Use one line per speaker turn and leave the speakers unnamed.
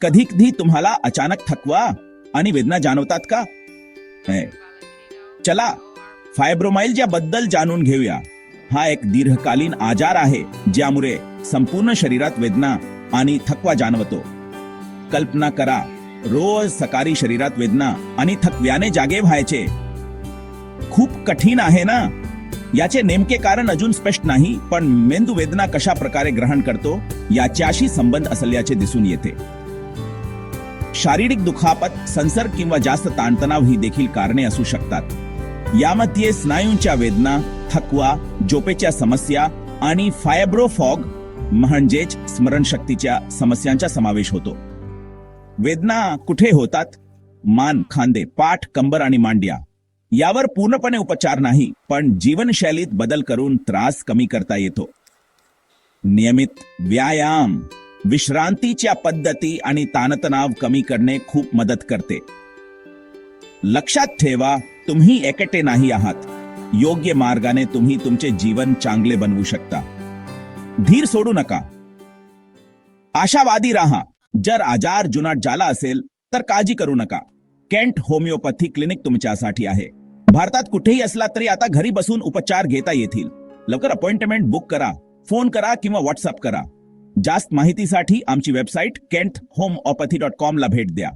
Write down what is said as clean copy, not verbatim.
कधी कधी तुम्हाला अचानक थकवा आणि वेदना जाणवतात का? चला फायब्रोमायल्जिया बद्दल जाणून घेऊया. हा एक दीर्घकालीन आजार आहे ज्यामुळे संपूर्ण शरीरात वेदना आणि थकवा जाणवतो. कल्पना करा, रोज सकाळी शरीरात वेदना आणि थकव्याने जागे व्हायचे. खूप कठीण आहे ना? याचे नेमके कारण अजून स्पष्ट नाही, पण मेंदू वेदना कशा प्रकारे ग्रहण करतो याच्याशी संबंध असल्याचे दिसून येते. शारीरिक दुखापत, संसर्ग किंवा जास्त ताणतणाव ही देखील कारणे असू शकतात. यामध्ये स्नायूंच्या वेदना, थकवा, झोपेच्या समस्या आणि फायब्रोफॉग म्हणजेच स्मरणशक्तीच्या समस्यांचा समावेश होतो. वेदना कुठे होतात? मान, खांदे, पाठ, कंबर आणि मांड्या. यावर पूर्णपणे उपचार नाही, पण जीवनशैलीत बदल करून त्रास कमी करता येतो. नियमित व्यायाम, विश्रांतीच्या पद्धती आणि ताणतणाव कमी करणे खूप मदत करते. लक्षात ठेवा, तुम्ही एकटे नाही आहात. योग्य मार्गाने तुम्ही तुमचे जीवन चांगले बनवू शकता. धीर सोडू नका. आशावादी राहा. जर आजार जुनाट झाला असेल तर काळजी करू नका. केंट होमिओपॅथी क्लिनिक तुमच्यासाठी आहे. भारतात कुठेही असला तरी आता घरी बसून उपचार घेता येतील. लवकर अपॉइंटमेंट बुक करा, फोन करा किंवा व्हॉट्सअप करा. जास्त माहितीसाठी आमची वेबसाईट kenthomopathy.com ला भेट द्या.